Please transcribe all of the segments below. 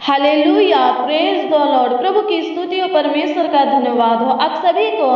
Hallelujah, praise the Lord. प्रभु की स्तुति और परमेश्वर का धन्यवाद हो। आप सभी को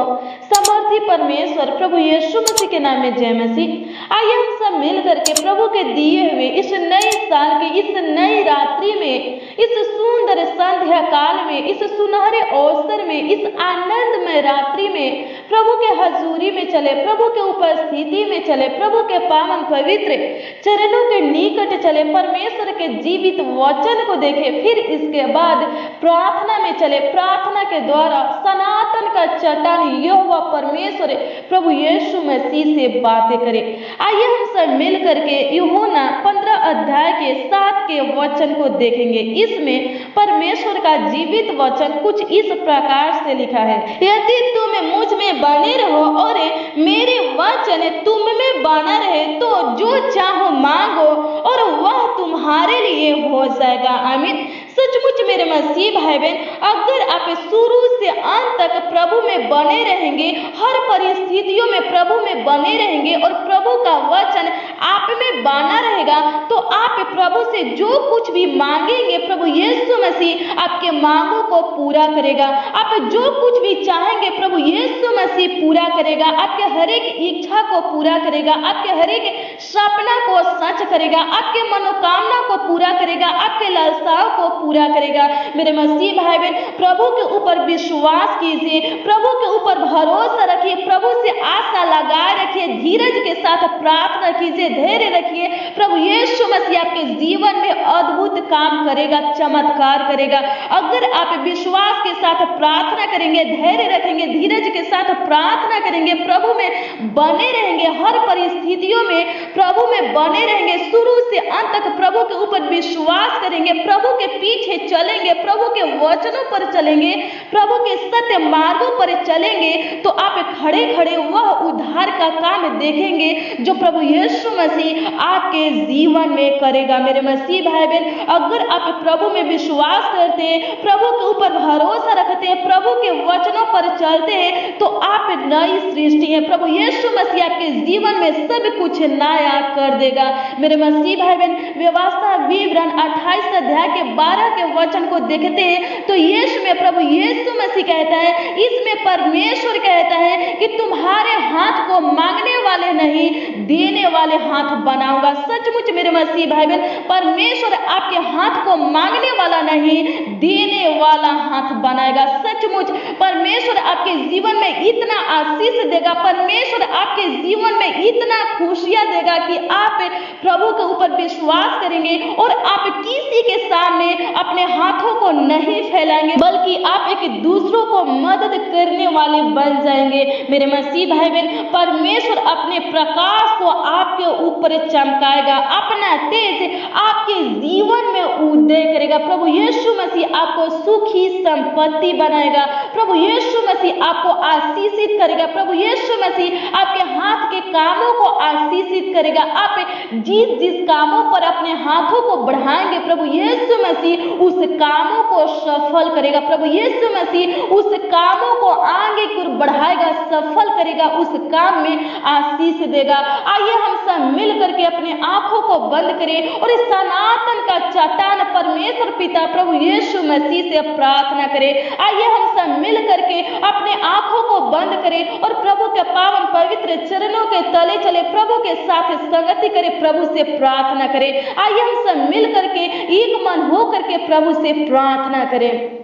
समर्थी परमेश्वर प्रभु यीशु मसीह के नाम में जय मसीह। आइए हम सब मिल करके प्रभु के दिए हुए इस नए साल की इस नई रात्रि में, इस सुंदर संध्या काल में, इस सुनहरे अवसर में, इस आनंदमय रात्रि में प्रभु के हजूरी में चले, प्रभु के उपस्थिति में चले, प्रभु के पावन पवित्र चरणों के निकट चले, परमेश्वर के जीवित वचन को देखे, फिर इसके बाद प्रार्थना में चले। प्रार्थना के द्वारा सनातन का चट्टान यहोवा परमेश्वर प्रभु यीशु मसीह से बातें करे। आइए हम सब मिल करके यूहन्ना 15 अध्याय के 7 के वचन को देखेंगे। इसमें परमेश्वर का जीवित वचन कुछ इस प्रकार से लिखा है, यदि तुम मुझ में बने रहो और मेरे वचन तुम में बना रहे तो जो चाहो मांगो और वह तुम्हारे लिए हो जाएगा। आमीन। सचमुच मेरे मसीह भाई बहन, अगर आप शुरू से अंत तक प्रभु में बने रहेंगे, हर परिस्थितियों में प्रभु में बने रहेंगे और प्रभु का वचन आप में बना रहेगा, तो आप प्रभु से जो कुछ भी मांगेंगे प्रभु यीशु मसीह आपके मांगों को पूरा करेगा। आप जो कुछ भी चाहेंगे प्रभु यीशु मसीह पूरा करेगा। आपके हर एक इच्छा को पूरा करेगा, आपके हर एक सपना को सच करेगा, आपके मनोकामना को पूरा करेगा, आपके लालसाओं को पूरा करेगा। मेरे मसीह भाई बहन, प्रभु के ऊपर विश्वास कीजिए, प्रभु के ऊपर भरोसा रखिए, प्रभु से आशा लगाए रखिए, धीरज के साथ प्रार्थना कीजिए, धैर्य रखिए। प्रभु यीशु मसीह आपके जीवन में अद्भुत काम करेगा, चमत्कार करेगा। अगर आप विश्वास के साथ प्रार्थना करेंगे, धैर्य रखेंगे, धीरज के साथ प्रार्थना करेंगे, प्रभु में बने रहेंगे, हर परिस्थितियों में प्रभु में बने रहेंगे, शुरू से अंत तक प्रभु के ऊपर विश्वास करेंगे, प्रभु के पीछे चलेंगे, प्रभु के वचनों पर चलेंगे, प्रभु के सत्य मार्गों पर चलेंगे, तो आप खड़े खड़े वह उद्धार का काम देखेंगे जो प्रभु यीशु मसीह आपके जीवन में करेगा। मेरे मसीह भाई बहन, अगर आप प्रभु में विश्वास करते हैं, प्रभु के ऊपर भरोसा रखते हैं, प्रभु के वचनों पर चलते हैं, तो आप नई सृष्टि है। प्रभु यीशु मसीह आपके जीवन में सब कुछ नया कर देगा। मेरे मसीह भाई बहन, व्यवस्था विवरण 28 अध्याय के 12 के वचन को देखते हैं तो यीशु में प्रभु यीशु मसीह कहता है, इसमें परमेश्वर कहता है कि तुम्हारे हाथ को मांगने वाले नहीं देने वाले हाथ बनाऊंगा। सचमुच मेरे मसीह भाई बहन, परमेश्वर आपके हाथ को मांगने वाला नहीं देने वाला हाथ बनाएगा। सचमुच परमेश्वर आपके जीवन में इतना आशीष देगा, परमेश्वर आपके जीवन में इतना खुशियां देगा कि आप प्रभु के ऊपर विश्वास करेंगे और आप किसी के सामने अपने हाथों को नहीं फैलाएंगे, बल्कि आप एक दूसरों को मदद करने वाले बन जाएंगे। मेरे मसीह भाई बहन, परमेश्वर अपने प्रकाश को आपके ऊपर चमकाएगा, अपना तेज आपके जीवन में उदय करेगा। प्रभु यीशु मसीह आपको सुखी संपत्ति बनाएगा, प्रभु यीशु मसीह आपको आशीषित करेगा, प्रभु यीशु मसीह आपके हाथ के कामों को आशीषित करेगा। आप जिस जिस कामों पर अपने हाथों को बढ़ाएंगे प्रभु यीशु मसीह उस कामों को सफल करेगा। प्रभु यीशु मसीह उस कामों को आगे की ओर बढ़ाएगा, सफल करेगा, उस काम में आशीष देगा। आइए हम सब मिल करके अपने आंखों को बंद करें और इस सनातन का चट्टान परमेश्वर पिता प्रभु यीशु मसीह से प्रार्थना करें। आइए हम सब मिल करके अपने आंखों को बंद करें और प्रभु के पावन पवित्र चरणों के तले चले, प्रभु के साथ संगति करें, प्रभु से प्रार्थना करें। आइए हम सब मिल करके एक मन हो करके प्रभु से प्रार्थना करें।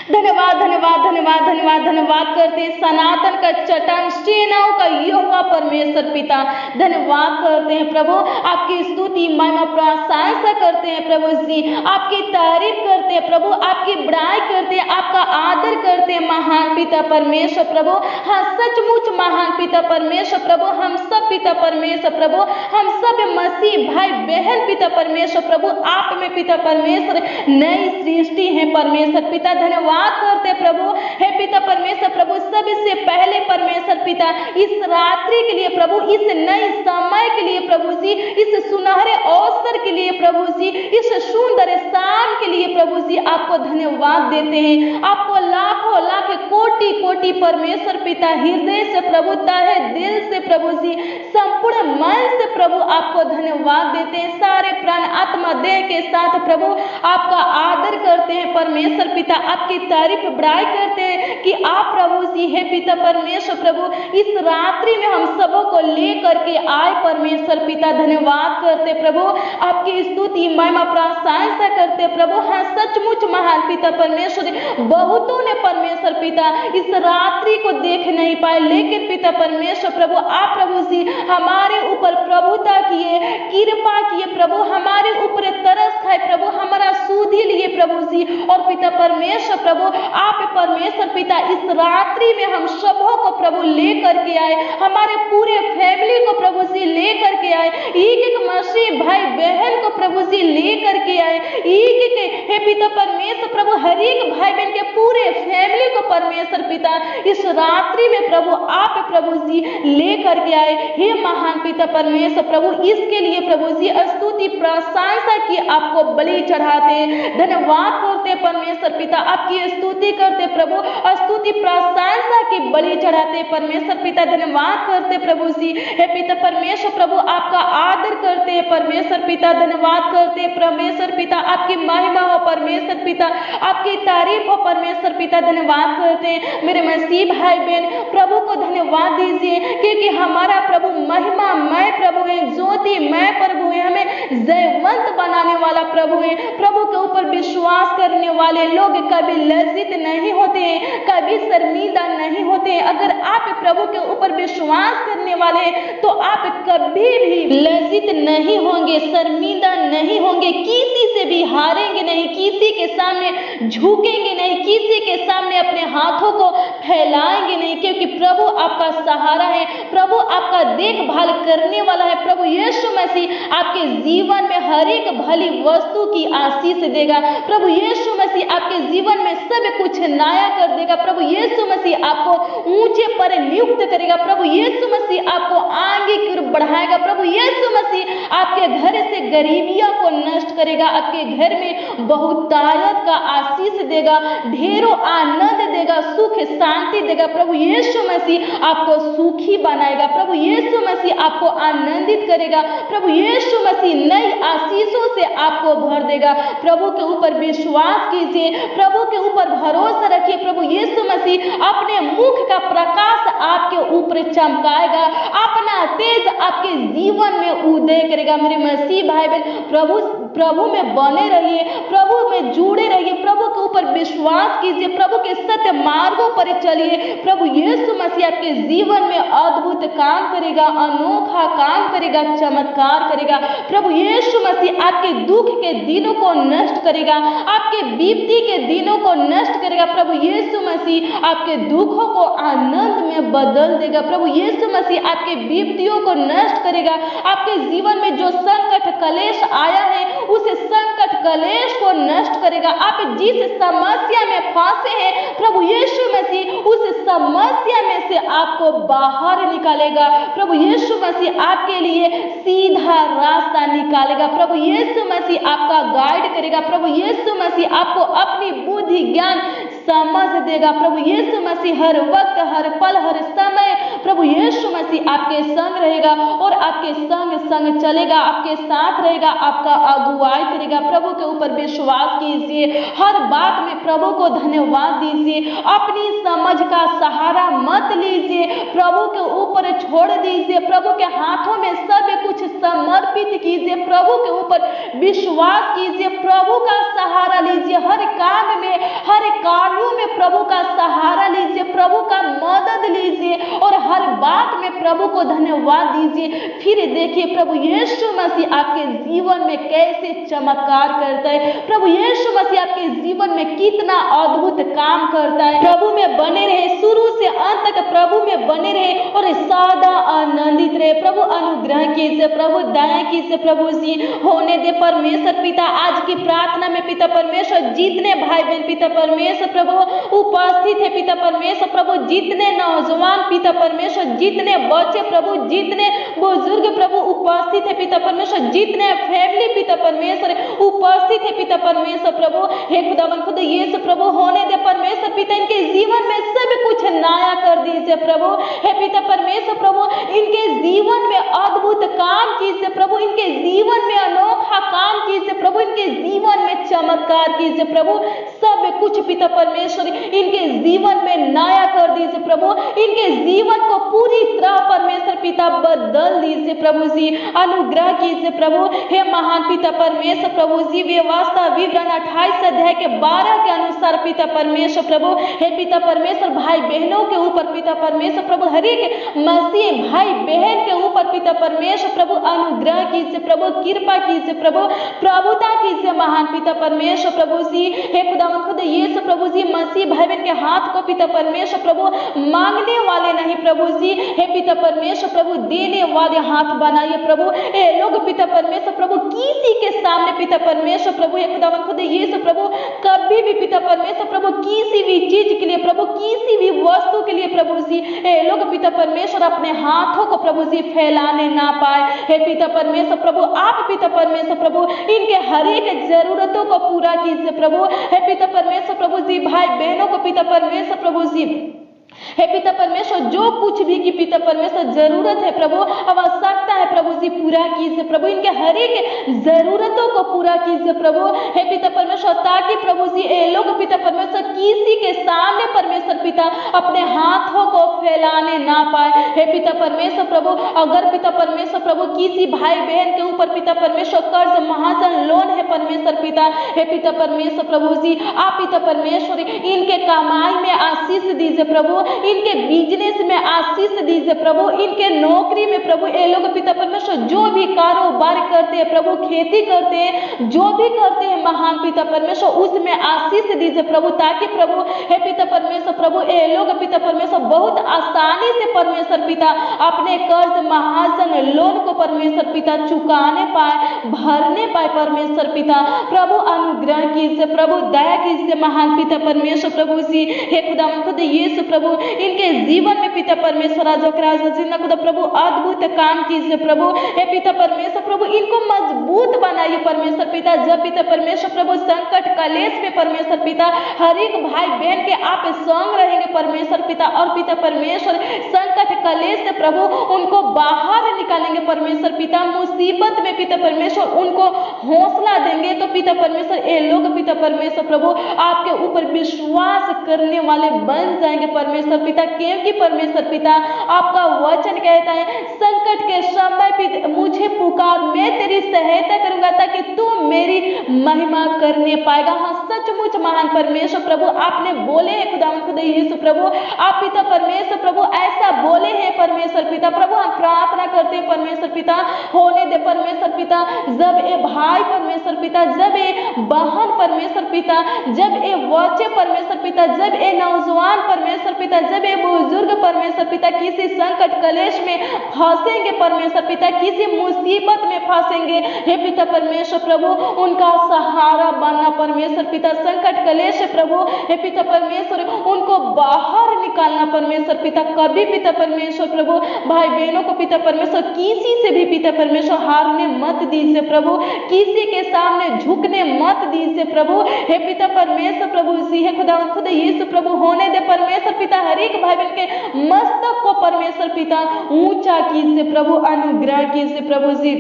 धन्यवाद धन्यवाद धन्यवाद धन्यवाद धन्यवाद करते हैं सनातन का चट्टान, सेनाओं का यहोवा परमेश्वर पिता, धन्यवाद करते हैं प्रभु, आपकी स्तुति महिमा प्रशंसा करते हैं प्रभु जी, आपकी तारीफ करते हैं प्रभु, आपकी बड़ाई करते हैं, आपका आदर करते हैं महान पिता परमेश्वर प्रभु। हाँ, सचमुच महान पिता परमेश्वर प्रभु, हम सब पिता परमेश्वर प्रभु, हम सब मसीह भाई बहन पिता परमेश्वर प्रभु, आप में पिता परमेश्वर नई सृष्टि है परमेश्वर पिता। धन्यवाद करते प्रभु, हे पिता परमेश्वर प्रभु, सबसे पहले परमेश्वर पिता इस रात्रि के लिए प्रभु, इस नए समय के लिए प्रभु जी, इस सुनहरे अवसर के लिए प्रभु जी, इस सुंदर शाम के लिए प्रभु जी आपको धन्यवाद देते हैं। आपको लाखों लाख कोटि कोटि परमेश्वर पिता हृदय से प्रभु, तहे दिल से प्रभु जी, संपूर्ण मन से प्रभु आपको धन्यवाद देते हैं। सारे प्राण आत्मा देह के साथ प्रभु आपका आदर करते हैं परमेश्वर पिता, आपकी तारीफ बड़ाई करते हैं कि आप प्रभु जी है पिता परमेश्वर प्रभु, इस रात्रि में हम सबों को लेकर के आए परमेश्वर पिता। धन्यवाद करते प्रभु, आपकी स्तुति महिमा प्रशंसा करते प्रभु। हाँ, सचमुच महान पिता परमेश्वर, बहुतों ने परमेश्वर पिता इस रात्रि को देख नहीं पाए, लेकिन पिता परमेश्वर प्रभु आप प्रभु जी हमारे ऊपर प्रभुता किए, कृपा किए प्रभु, हमारे ऊपर तरस खाए प्रभु, हमारा सुधि लिए प्रभु जी। और पिता परमेश्वर प्रभु आप परमेश्वर पिता इस रात्रि में हम सबों को प्रभु लेकर के आए, हमारे पूरे फैमिली को प्रभु जी लेकर के आए, एक मसीह भाई बहन को प्रभु जी लेकर के आए, एक हे पिता परमेश्वर प्रभु हर एक भाई बहन के पूरे फैमिली को परमेश्वर पिता इस रात्रि में प्रभु आप प्रभु जी लेकर के आए। हे महान पिता परमेश्वर प्रभु, इसके लिए प्रभु जी स्तुति प्रशंसा की आपको बलि चढ़ाते, धन्यवाद करते परमेश्वर पिता, आपकी स्तुति करते प्रभु, स्तुति प्रशंसा की बलि चढ़ाते परमेश्वर पिता, धन्यवाद करते प्रभु जी। हे पिता परमेश्वर प्रभु आपका आदर करते परमेश्वर पिता, धन्यवाद करते परमेश्वर पिता, आपकी महिमा हो परमेश्वर पिता, आपकी तारीफ हो परमेश्वर पिता, धन्यवाद करते मेरे मसीह भाई बहन प्रभु को धन्यवाद दीजिए, क्योंकि हमारा प्रभु महिमा मैं प्रभु है, ज्योति मैं प्रभु है, हमें जयवंत बनाने वाला प्रभु है। प्रभु के ऊपर विश्वास करने वाले लोग कभी लज्जित नहीं होते हैं, कभी शर्मिंदा नहीं होते हैं। अगर आप प्रभु के ऊपर विश्वास करने वाले तो आप कभी भी लज्जित नहीं होंगे, शर्मिंदा नहीं होंगे, किसी से भी हारेंगे नहीं, किसी के सामने झुकेंगे नहीं, किसी के सामने अपने हाथों को फैलाएंगे नहीं, क्योंकि प्रभु आपका सहारा है, प्रभु आपका देखभाल करने वाला है। प्रभु यीशु मसीह आपके जीवन में हर एक भली वस्तु की आशीष देगा, प्रभु यीशु मसीह आपके जीवन में सब कुछ नया कर देगा, प्रभु यीशु मसीह आपको ऊंचे पर नियुक्त करेगा, प्रभु यीशु मसीह आपको आगे की ओर बढ़ाएगा, प्रभु यीशु मसीह आपके घर से गरीबियों को नष्ट करेगा, आपके घर में बहुतायत का आशीष देगा, ढेरों आनंद देगा, सुख शांति देगा। प्रभु यीशु मसीह आपको सुखी बनाएगा, प्रभु यीशु मसीह आपको आनंदित करेगा, प्रभु यीशु मसीह नई आशीषों से आपको भर देगा। प्रभु के ऊपर विश्वास कीजिए, प्रभु के ऊपर भरोसा रखिए, प्रभु यीशु मसीह अपने मुख का प्रकाश आपके ऊपर चमकाएगा, अपना तेज आपके जीवन में उदय करेगा। मेरे मसीह भाई बहन प्रभु में बने रहिए, प्रभु में जुड़े रहिए, प्रभु के ऊपर विश्वास कीजिए, प्रभु के सत्य मार्गों पर चलिए। प्रभु यीशु मसीह आपके जीवन में अद्भुत काम करेगा, अनोखा काम करेगा, चमत्कार करेगा। प्रभु यीशु मसीह आपके दुख के दिनों को नष्ट करेगा, आपके विपत्ति के दिनों को नष्ट करेगा। प्रभु यीशु मसीह आपके दुखों को आनंद में बदल देगा, प्रभु यीशु मसीह आपके विपत्तियों को नष्ट करेगा। आपके जीवन में जो संकट कलेश आया है उस संकट कलेश को नष्ट करेगा। आप जिस समस्या में फंसे हैं प्रभु यीशु मसीह उस समस्या में से आपको बाहर निकालेगा। प्रभु यीशु मसीह आपके लिए सीधा रास्ता निकालेगा, प्रभु यीशु मसीह आपका गाइड करेगा, प्रभु यीशु मसीह आपको अपनी बुद्धि ज्ञान समझ देगा। प्रभु यीशु मसीह हर वक्त हर पल हर समय प्रभु यीशु मसीह आपके संग रहेगा और आपके संग संग चलेगा, आपके साथ रहेगा, आपका अगुवाई करेगा। प्रभु के ऊपर विश्वास कीजिए, हर बात में प्रभु को धन्यवाद दीजिए, अपनी समझ का सहारा मत लीजिए, प्रभु के ऊपर छोड़ दीजिए, प्रभु के हाथों में सब कुछ समर्पित कीजिए, प्रभु के ऊपर विश्वास कीजिए, प्रभु का सहारा लीजिए, हर काम में हर कार्यों में प्रभु का सहारा लीजिए, प्रभु का मदद लीजिए और हर बात में प्रभु को धन्यवाद दीजिए। फिर देखिए प्रभु यीशु मसीह आपके जीवन में कैसे चमत्कार करता है, प्रभु यीशु मसीह आपके जीवन में कितना अद्भुत काम करता है। प्रभु में बने रहे, शुरू से अंत तक प्रभु में बने रहे और सदा आनंदित रहे। प्रभु अनुग्रह कीजिए, प्रभु दया कीजिए, प्रभु जी होने दे परमेश्वर पिता। आज की प्रार्थना में पिता परमेश्वर जितने भाई बहन पिता परमेश्वर प्रभु उपस्थित है पिता परमेश्वर प्रभु, जितने नौजवान पिता परमेश्वर, जितने बच्चे प्रभु, जितने बुजुर्ग प्रभु उपस्थित है पिता परमेश्वर, जितने फैमिली पिता परमेश्वर उपस्थित है पिता परमेश्वर प्रभु, हे खुदावन खुदा यीशु प्रभु होने दे परमेश्वर पिता, इनके जीवन में सब कुछ नया नया कर दीजिए प्रभु। हे पिता परमेश्वर प्रभु, इनके जीवन में अद्भुत काम कीजिए प्रभु, इनके जीवन में अनोखा काम कीजिए प्रभु, इनके जीवन में चमत्कार कीजिए प्रभु। सब कुछ पिता परमेश्वर इनके जीवन में नया कर दीजिए प्रभु, इनके जीवन को पूरी तरह परमेश्वर पिता बदल दीजिए प्रभु जी, अनुग्रह कीजिए प्रभु। हे महान पिता परमेश्वर प्रभु जी, व्यवस्था विवरण 28 अध्याय के 12 के अनुसार पिता परमेश्वर प्रभु, हे पिता परमेश्वर भाई बहनों के ऊपर पिता परमेश्वर प्रभु, हर एक मसीह भाई बहन के ऊपर पिता परमेश्वर प्रभु अनुग्रह कीजिए प्रभु, कृपा कीजिए प्रभु, प्रभुता कीजिए महान पिता परमेश्वर प्रभु जी। हे खुदावंद खुद यीशु प्रभु जी, मसीह भाई बहन के हाथ को पिता परमेश्वर प्रभु मांगने वाले नहीं प्रभु जी, हे पिता परमेश्वर प्रभु देने वाले हाथ बनाइए प्रभु। ये लोग पिता परमेश्वर प्रभु किसी के सामने पिता परमेश्वर प्रभु, हे खुदावंद खुद यीशु प्रभु कभी भी पिता परमेश्वर प्रभु किसी भी चीज के लिए प्रभु, किसी भी वस्तु के लिए प्रभु जी, ये लोग पिता परमेश्वर अपने हाथों को प्रभु जी फैलाने ना पाए। हे पिता परमेश्वर प्रभु, आप पिता परमेश्वर प्रभु इनके हर एक जरूरतों को पूरा कीजिए प्रभु। हे पिता परमेश्वर प्रभु जी, भाई बहनों को पिता परमेश्वर प्रभु जी, हे पिता परमेश्वर जो कुछ भी की पिता परमेश्वर जरूरत है प्रभु, आवश्यकता है प्रभु जी, पूरा कीजिए प्रभु, इनके हर एक जरूरतों को पूरा कीजिए प्रभु। हे पिता परमेश्वर, ताकि प्रभु जी ये लोग पिता परमेश्वर किसी के सामने परमेश्वर पिता अपने हाथों को फैलाने ना पाए। हे पिता परमेश्वर प्रभु, अगर पिता परमेश्वर प्रभु किसी भाई बहन के ऊपर पिता परमेश्वर कर्ज महाजन लोन है परमेश्वर पिता, हे पिता परमेश्वर प्रभु जी, आप पिता परमेश्वर इनके कमाई में आशीष दीजिए प्रभु, इनके बिजनेस में आशीष दीजिए प्रभु, इनके नौकरी में प्रभु, ये लोग पिता परमेश्वर जो भी कारोबार करते हैं प्रभु, खेती करते हैं, जो भी करते हैं महान पिता परमेश्वर उसमें आशीष दीजिए प्रभु, ताकि प्रभु हे पिता परमेश्वर प्रभु ये लोग पिता परमेश्वर बहुत आसानी से परमेश्वर पिता अपने कर्ज महाजन लोन को परमेश्वर पिता चुकाने पाए, भरने पाए परमेश्वर पिता। प्रभु अनुग्रह कीजिए प्रभु, दया कीजिए महान पिता परमेश्वर प्रभु जी। हे खुदा खुद यीशु प्रभु इनके जीवन में पिता परमेश्वर खुदा प्रभु अद्भुत काम कीजिए प्रभु। हे पिता परमेश्वर प्रभु इनको मजबूत बनाइए परमेश्वर पिता। जब पिता परमेश्वर प्रभु संकट कलेश में परमेश्वर पिता हर एक भाई बहन के आप संग रहेंगे परमेश्वर पिता, और पिता परमेश्वर संकट कलेश से प्रभु उनको बाहर निकालेंगे परमेश्वर पिता। मुसीबत में पिता परमेश्वर उनको हौसला देंगे तो पिता परमेश्वर ये लोग पिता परमेश्वर प्रभु आपके ऊपर विश्वास करने वाले बन जाएंगे परमेश्वर पिता, क्योंकि परमेश्वर पिता आपका वचन कहता है संकट के समय पिता मुझे पुकार, मैं तेरी सहायता करूंगा ताकि तू मेरी महिमा करने पाएगा। हाँ सचमुच महान परमेश्वर प्रभु आपने बोले हैं खुदा यीशु प्रभु, आप पिता परमेश्वर प्रभु ऐसा बोले हैं परमेश्वर पिता। प्रभु हम प्रार्थना करते हैं परमेश्वर पिता, होने दे परमेश्वर पिता जब ये भाई परमेश्वर पिता, जब ये बहन परमेश्वर पिता, जब ये बच्चे परमेश्वर पिता, जब ये नौजवान परमेश्वर पिता, जब ये बुजुर्ग परमेश्वर पिता किसी संकट कलेश में फंसेंगे परमेश्वर पिता, किसी मुसीबत में फंसेंगे, हे पिता परमेश्वर प्रभु उनका सहारा बनना परमेश्वर पिता। संकट कलेश प्रभु हे पिता परमेश्वर उनको बाहर निकालना परमेश्वर पिता। कभी पिता परमेश्वर प्रभु भाई बहनों को पिता परमेश्वर किसी से भी पिता परमेश्वर हारने मत दीजिए प्रभु, किसी के सामने झुकने मत दीजिए प्रभु। हे पिता परमेश्वर प्रभु जी, हे खुदा यीशु प्रभु होने दे परमेश्वर पिता हर एक भाई बहन के मस्तक को परमेश्वर पिता ऊंचा कीजिए प्रभु, अनुग्रह कीजिए प्रभु जी,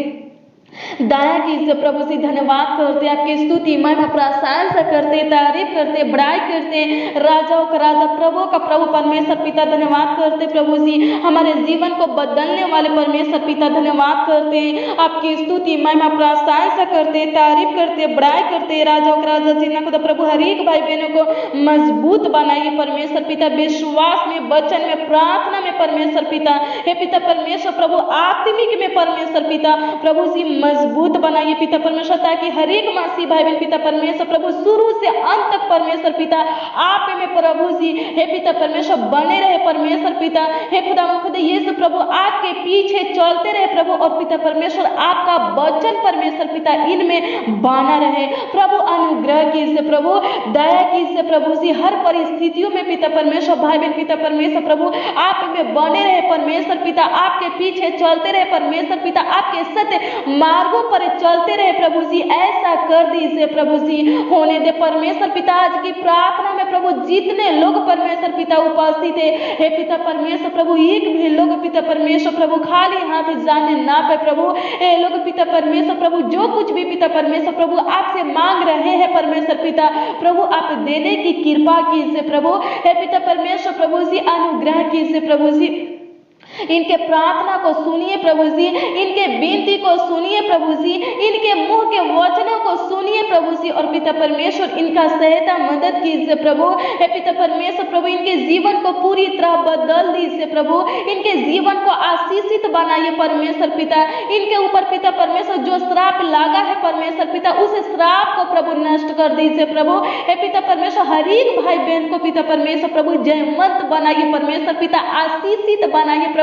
दया कीजिए प्रभु जी। धन्यवाद करते आपकी स्तुति महिमा प्रशंसा करते, तारीफ करते, बड़ाई करते, राजाओं का राजा प्रभु का प्रभु परमेश्वर पिता धन्यवाद करते प्रभु जी। हमारे जीवन को बदलने वाले परमेश्वर पिता धन्यवाद करते, आपकी स्तुति महिमा प्रशंसा करते, तारीफ करते, बड़ाई करते, राजाओं का राजा जी ना प्रभु हर एक भाई बहनों को मजबूत बनाइए परमेश्वर पिता, विश्वास में, वचन में, प्रार्थना में परमेश्वर पिता। हे पिता परमेश्वर प्रभु आत्मिक में परमेश्वर पिता प्रभु जी मजबूत बनाइए पिता परमेश्वर, ताकि हर एक मसीह भाई बहन पिता परमेश्वर प्रभु शुरू से अंत तक परमेश्वर पिता आप में प्रभु जी हे पिता परमेश्वर बने रहे परमेश्वर पिता। हे खुदा यीशु प्रभु आपके पीछे चलते रहे प्रभु, और पिता परमेश्वर आपका वचन परमेश्वर पिता इनमें बना रहे प्रभु। अनुग्रह कीजिए प्रभु, दया कीजिए प्रभु जी, हर परिस्थितियों में पिता परमेश्वर भाई बहन पिता परमेश्वर प्रभु आप में बने रहे परमेश्वर पिता, आपके पीछे चलते रहे परमेश्वर पिता, आपके सत्य मार्गों पर चलते रहे प्रभु जी, ऐसा कर दीजिए प्रभु जी। होने दे परमेश्वर पिता आज की प्रार्थना में प्रभु जितने लोग परमेश्वर पिता उपस्थित है, हे पिता परमेश्वर प्रभु, एक भी लोग पिता परमेश्वर प्रभु खाली हाथ जाने ना पाए प्रभु। हे लोग पिता परमेश्वर प्रभु जो कुछ भी पिता परमेश्वर प्रभु आपसे मांग रहे हैं परमेश्वर पिता प्रभु, आप देने की कृपा कीजिए प्रभु। हे पिता परमेश्वर प्रभु जी अनुग्रह कीजिए प्रभु जी, इनके प्रार्थना को सुनिए प्रभु जी, इनके विनती को सुनिए प्रभु जी, इनके मुंह के वचनों को सुनिए प्रभु जी, और पिता परमेश्वर इनका सहायता मदद कीजिए प्रभु। हे पिता परमेश्वर प्रभु इनके जीवन को पूरी तरह बदल दीजिए प्रभु, इनके जीवन को आशीषित बनाइए परमेश्वर पिता। इनके ऊपर पिता परमेश्वर जो श्राप लगा है परमेश्वर पिता, उस श्राप को प्रभु नष्ट कर दीजिए प्रभु। हे पिता परमेश्वर हर एक भाई बहन को पिता परमेश्वर प्रभु जयवंत बनाइए परमेश्वर पिता, आशीषित बनाइए प्रभु,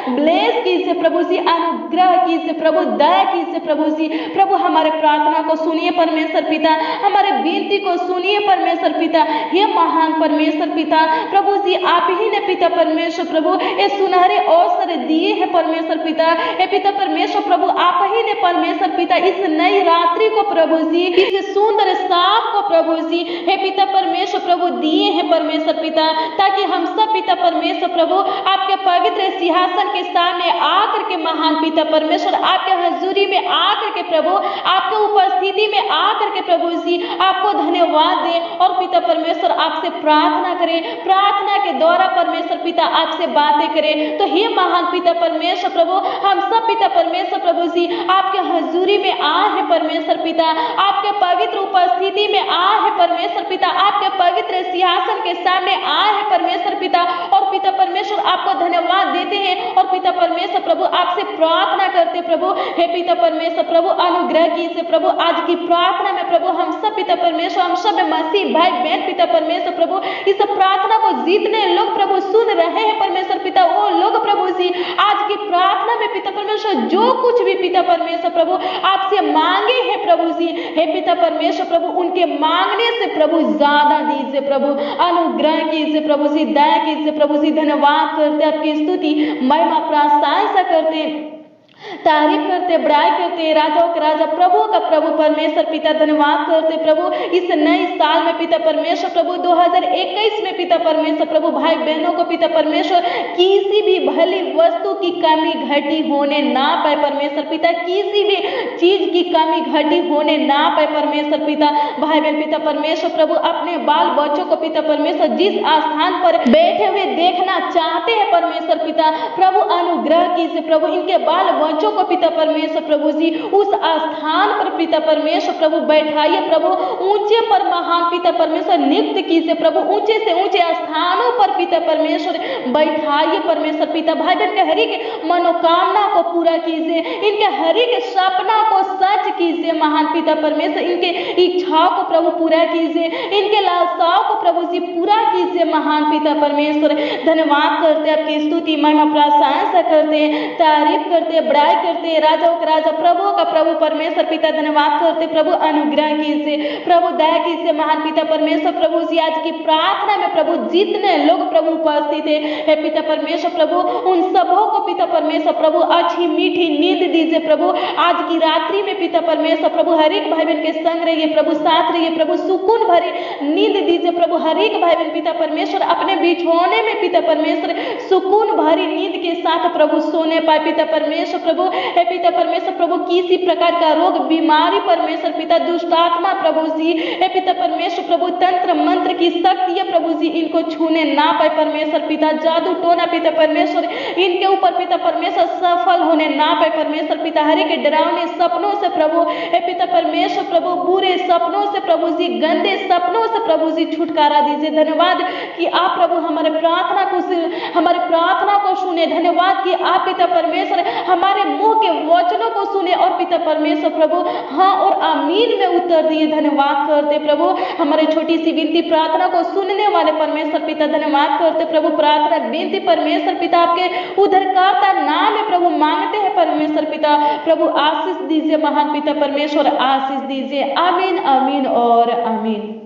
ब्लेस कीजिए प्रभु जी, अनुग्रह कीजिए प्रभु, दया कीजिए प्रभु जी। प्रभु हमारे प्रार्थना को सुनिए परमेश्वर पिता, हमारे विनती को सुनिए परमेश्वर पिता। हे महान परमेश्वर पिता प्रभु जी, आप ही ने पिता परमेश्वर प्रभु ये सुनहरे अवसर दिए हैं परमेश्वर पिता। हे पिता परमेश्वर प्रभु आप ही ने परमेश्वर पिता इस नई रात्रि को प्रभु जी, इस सुंदर साफ को प्रभु जी, हे पिता परमेश्वर प्रभु दिए हैं परमेश्वर पिता, ताकि हम सब पिता परमेश्वर प्रभु आपके पवित्र सिंहासन के सामने आकर के महान पिता परमेश्वर आपके हजूरी में आकर के प्रभु, आपके उपस्थिति में आकर के प्रभु जी आपको धन्यवाद दे और पिता परमेश्वर आपसे प्रार्थना करें, प्रार्थना के द्वारा परमेश्वर पिता आपसे बातें करें। तो हे महान पिता परमेश्वर प्रभु हम सब पिता परमेश्वर प्रभु जी आपके हजूरी में आए हैं परमेश्वर पिता, आपके पवित्र उपस्थिति में आए हैं परमेश्वर पिता, आपके पवित्र सिंहासन के सामने आए हैं परमेश्वर पिता, और पिता परमेश्वर आपको धन्यवाद देते हैं और पिता परमेश्वर प्रभु आपसे प्रार्थना करते प्रभु। हे पिता परमेश्वर प्रभु अनुग्रह कीजिए प्रभु, आज की प्रार्थना में प्रभु हम सब पिता परमेश्वर, हम सब मसीह भाई बहन पिता परमेश्वर प्रभु इस प्रार्थना को जितने लोग प्रभु सुन रहे हैं परमेश्वर पिता, वो लोग प्रभु जी आज की प्रार्थना में पिता परमेश्वर जो कुछ भी पिता परमेश्वर प्रभु आपसे मांगे हैं प्रभु जी, हे पिता परमेश्वर प्रभु उनके मांगने से प्रभु ज्यादा दीजिए प्रभु, अनुग्रह कीजिए प्रभु जी, दया कीजिए प्रभु जी। धन्यवाद करते आपकी स्तुति महिमा प्रशंसा करते, तारीफ करते, बड़ाई करते, राजाओं का राजा प्रभु का प्रभु परमेश्वर पिता धन्यवाद करते प्रभु। इस नए साल में पिता परमेश्वर प्रभु 2021 में पिता परमेश्वर प्रभु भाई बहनों को पिता परमेश्वर किसी भी भली वस्तु की कमी घटी होने ना पाए परमेश्वर पिता, किसी भी चीज की कमी घटी होने ना पाए परमेश्वर पिता। भाई बहन पिता परमेश्वर प्रभु अपने बाल बच्चों को पिता परमेश्वर जिस स्थान पर बैठे हुए देखना चाहते हैं परमेश्वर पिता प्रभु अनुग्रह कीजिए प्रभु, इनके बाल बच्चों को पिता परमेश्वर प्रभु जी उस स्थान पर पिता परमेश्वर प्रभु बैठाइए प्रभु, ऊंचे पर महान पिता परमेश्वर नियुक्त कीजिए प्रभु, ऊंचे से ऊंचे स्थानों पर पिता परमेश्वर बैठाइए परमेश्वर पिता। भाई बहन के हर एक मनोकामना को पूरा कीजिए, इनके हर एक सपना को सच कीजिए महान पिता परमेश्वर, इनके इच्छाओं को प्रभु पूरा कीजिए, इनके लालसाओं को प्रभु जी पूरा कीजिए महान पिता परमेश्वर। धन्यवाद करते आपकी स्तुति महिमा प्रशंसा करते, तारीफ करते, बड़ाई करते, राजाओं का राजा प्रभु का प्रभु परमेश्वर पिता धन्यवाद करते प्रभु, अनुग्रह कीजिए प्रभु, दया कीजिए महान पिता परमेश्वर प्रभु जी। आज की प्रार्थना में प्रभु जितने लोग प्रभु उपस्थित है पिता परमेश्वर प्रभु उन सबों को पिता परमेश्वर प्रभु अच्छी मीठी नींद दीजिए प्रभु। आज की रात्रि में पिता परमेश्वर प्रभु हर एक भाई बहन के संग रहिए प्रभु, साथ रहिए प्रभु, सुकून भरी नींद दीजिए प्रभु। हर एक भाई बहन पिता परमेश्वर अपने बिछौने में पिता परमेश्वर सुकून भरी नींद के साथ प्रभु सोने पाए पिता परमेश्वर प्रभु। हे पिता परमेश्वर प्रभु किसी प्रकार का रोग बीमारी परमेश्वर पिता दुष्ट आत्मा प्रभु जी, हे पिता परमेश्वर प्रभु तंत्र मंत्र की शक्ति है प्रभु जी इनको छूने ना पाए परमेश्वर पिता, जादू टोना पिता परमेश्वर इनके ऊपर पिता परमेश्वर सफल होने ना पाए परमेश्वर पिता। हर एक डरावने सपनों से प्रभु हे पिता परमेश्वर प्रभु बुरे सपनों से प्रभु जी, गंदे सपनों से प्रभु जी छुटकारा दीजिए। धन्यवाद कि आप प्रभु हमारे प्रार्थना को सुने, धन्यवाद कि आप पिता परमेश्वर हमारे मुंह के वचनों को सुने और पिता परमेश्वर प्रभु हाँ और आमीन में उत्तर दिए। धन्यवाद करते प्रभु हमारे छोटी सी विनती प्रार्थना को सुनने वाले परमेश्वर पिता, धन्यवाद करते प्रभु। प्रार्थना विनती परमेश्वर पिता आपके उद्धारकर्ता नाम में प्रभु मांगते हैं परमेश्वर पिता, प्रभु आशीष दीजिए महान पिता परमेश्वर, आशीष दीजिए। आमीन आमीन और आमीन।